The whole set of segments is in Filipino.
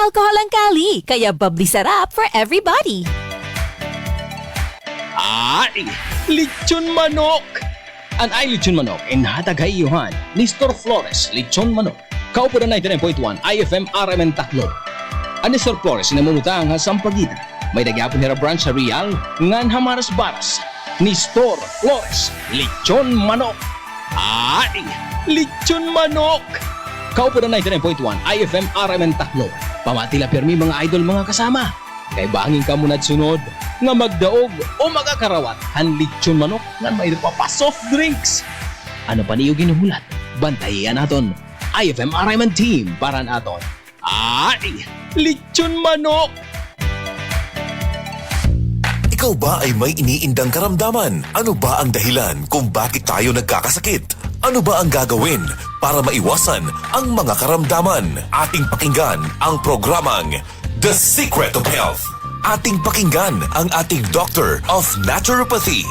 alcohol ang kali, kaya bubbly sarap for everybody. Ay, lechon manok! An ay lechon manok inhatagayuhan ni Store Flores Lechon Manok. Kaupo na 99.1 IFM RMN Tacloban. Ani Store Flores namumutang ha Sampaguita. May nagyapon nila branch sa Real ngan Hamaras Baras ni Store Flores Lechon Manok. Ay, lechon manok! Kaupo na 99.1 IFM RMN Tacloban. Pamatila permi mga idol mga kasama. Kay bangin ka muna sunod nga magdaog o magakarawat han lechon manok nga may pa soft drinks. Ano pa niyo ginuhulat? Bantayan naton IFM RMN team para naton. Ay, lechon manok! Ikaw ba ay may iniindang karamdaman? Ano ba ang dahilan kung bakit tayo nagkakasakit? Ano ba ang gagawin para maiwasan ang mga karamdaman? Ating pakinggan ang programang The Secret of Health. Ating pakinggan ang ating Doctor of Naturopathy.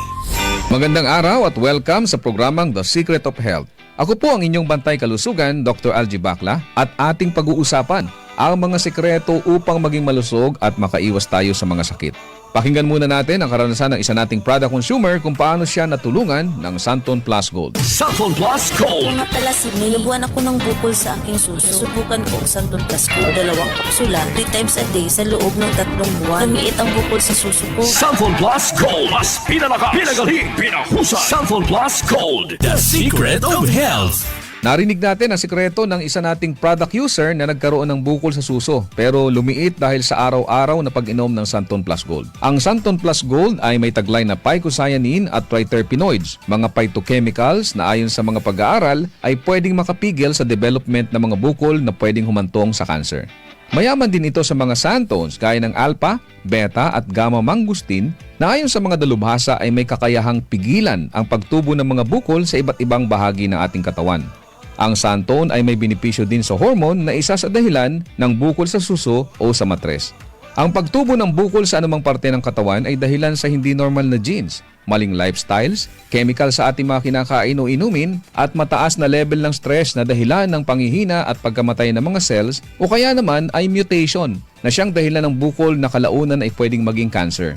Magandang araw at welcome sa programang The Secret of Health. Ako po ang inyong bantay kalusugan, Dr. Algie Bacla, at ating pag-uusapan ang mga sekreto upang maging malusog at makaiwas tayo sa mga sakit. Pakinggan muna natin ang karanasan ng isa nating product consumer kung paano siya natulungan ng Santon Plus Gold. Santon Plus Gold. Kung napalasin, nilubuan ako ng bukol sa aking suso. Subukan ko ang Santon Plus Gold. 2 kapsula, 3 times a day sa loob ng 3 buwan. Lumiit ang bukol sa suso ko. Santon Plus Gold. Mas pinalakas, pinagaling, pinahusay. Santon Plus Gold. The Secret of Health. Narinig natin ang sikreto ng isa nating product user na nagkaroon ng bukol sa suso pero lumiit dahil sa araw-araw na pag-inom ng Santon Plus Gold. Ang Santon Plus Gold ay may taglay na phycocyanin at triterpenoids, mga phytochemicals na ayon sa mga pag-aaral ay pwedeng makapigil sa development ng mga bukol na pwedeng humantong sa cancer. Mayaman din ito sa mga santones gaya ng alpha, beta at gamma mangustin na ayon sa mga dalubhasa ay may kakayahang pigilan ang pagtubo ng mga bukol sa iba't ibang bahagi ng ating katawan. Ang santon ay may benepisyo din sa hormone na isa sa dahilan ng bukol sa suso o sa matres. Ang pagtubo ng bukol sa anumang parte ng katawan ay dahilan sa hindi normal na genes, maling lifestyles, chemical sa ating mga kinakain o inumin, at mataas na level ng stress na dahilan ng panghihina at pagkamatay ng mga cells o kaya naman ay mutation na siyang dahilan ng bukol na kalaunan ay pwedeng maging cancer.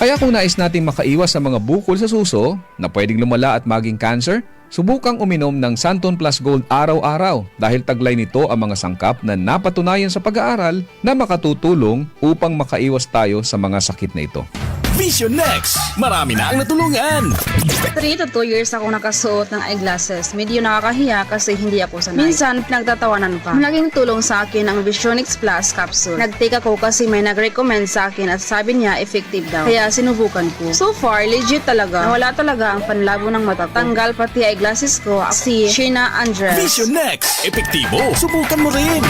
Kaya kung nais natin makaiwas sa mga bukol sa suso na pwedeng lumala at maging cancer, subukang uminom ng Santon Plus Gold araw-araw dahil taglay nito ang mga sangkap na napatunayan sa pag-aaral na makatutulong upang makaiwas tayo sa mga sakit na ito. Vision Next. Marami na ang natulungan. 3 to 2 years ako nakasuot ng eyeglasses. Medyo nakakahiya kasi hindi ako sanay. Minsan, pinagtatawanan pa. Malaking tulong sa akin ang Visionix Plus capsule. Nag-take ako kasi may nag-recommend sa akin at sabi niya effective daw. Kaya sinubukan ko. So far, legit talaga. Nawala talaga ang panlabo ng mata ko. Tanggal pati eyeglasses ko. Si Sheena Andres. Vision Next. Epektibo. Subukan mo rin.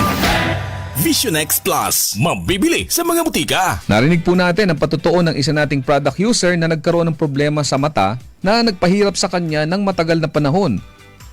Vision X Plus. Mabibili sa mga butika. Narinig po natin ang patutuo ng isa nating product user na nagkaroon ng problema sa mata na nagpahirap sa kanya ng matagal na panahon.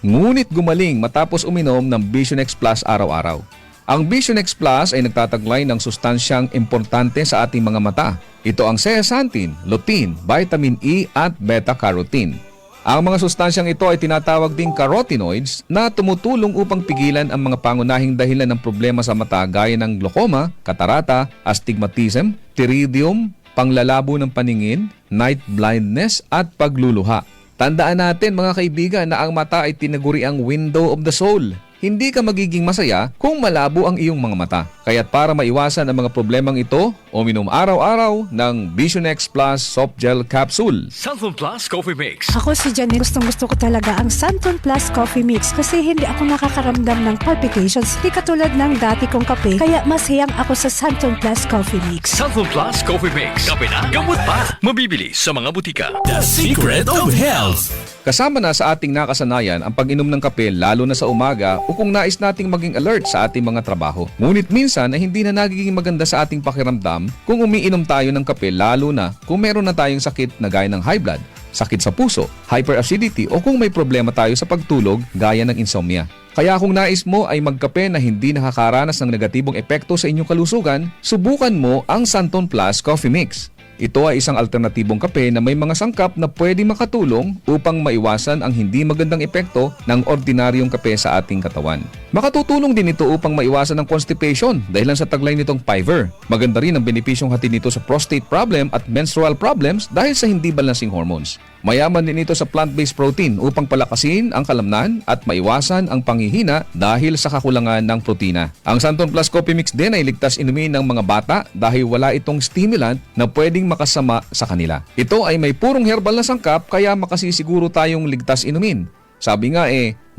Ngunit gumaling matapos uminom ng Vision X Plus araw-araw. Ang Vision X Plus ay nagtataglay ng sustansyang importante sa ating mga mata. Ito ang zeaxanthin, lutein, vitamin E at beta-carotene. Ang mga sustansyang ito ay tinatawag ding carotenoids na tumutulong upang pigilan ang mga pangunahing dahilan ng problema sa mata gaya ng glaucoma, katarata, astigmatism, pterygium, panglalabo ng paningin, night blindness at pagluluha. Tandaan natin mga kaibigan na ang mata ay tinaguriang window of the soul. Hindi ka magiging masaya kung malabo ang iyong mga mata. Kaya't para maiwasan ang mga problemang ito, uminom araw-araw ng Vision X Plus Soft Gel Capsule. Santon Plus Coffee Mix. Ako si Janine. Gustong-gusto ko talaga ang Santon Plus Coffee Mix kasi hindi ako nakakaramdam ng palpitations. Di katulad ng dati kong kape, kaya mas hiyang ako sa Santon Plus Coffee Mix. Santon Plus Coffee Mix. Kape na, gamot pa. Mabibili sa mga butika. The Secret of Health. Kasama na sa ating nakasanayan ang pag-inom ng kape lalo na sa umaga o kung nais nating maging alert sa ating mga trabaho. Ngunit minsan ay hindi na nagiging maganda sa ating pakiramdam kung umiinom tayo ng kape lalo na kung meron na tayong sakit na gaya ng high blood, sakit sa puso, hyperacidity o kung may problema tayo sa pagtulog gaya ng insomnia. Kaya kung nais mo ay magkape na hindi nakakaranas ng negatibong epekto sa inyong kalusugan, subukan mo ang Santon Plus Coffee Mix. Ito ay isang alternatibong kape na may mga sangkap na pwedeng makatulong upang maiwasan ang hindi magandang epekto ng ordinaryong kape sa ating katawan. Makatutulong din ito upang maiwasan ang constipation dahilan sa taglay nitong fiber. Maganda rin ang benepisyong hatid nito sa prostate problem at menstrual problems dahil sa hindi balansing hormones. Mayaman din ito sa plant-based protein upang palakasin ang kalamnan at maiwasan ang panghihina dahil sa kakulangan ng protina. Ang Santon Plus Coffee Mix din ay ligtas inumin ng mga bata dahil wala itong stimulant na pwedeng makasama sa kanila. Ito ay may purong herbal na sangkap kaya makasisiguro tayong ligtas inumin. Sabi nga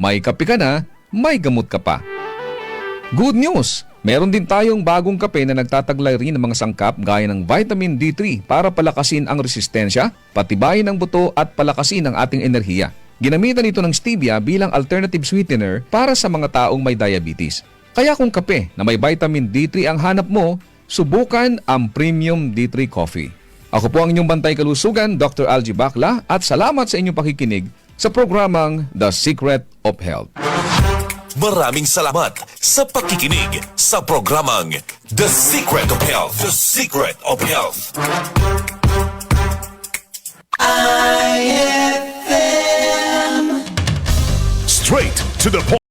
may kape ka na, may gamot ka pa. Good news! Meron din tayong bagong kape na nagtataglay rin ng mga sangkap gaya ng vitamin D3 para palakasin ang resistensya, patibayin ang buto at palakasin ang ating enerhiya. Ginamitan ito ng stevia bilang alternative sweetener para sa mga taong may diabetes. Kaya kung kape na may vitamin D3 ang hanap mo, subukan ang Premium D3 Coffee. Ako po ang inyong bantay kalusugan, Dr. Algie Bacla, at salamat sa inyong pakikinig sa programang The Secret of Health. Maraming salamat sa pakikinig sa programang The Secret of Health. The Secret of Health. Straight to the point.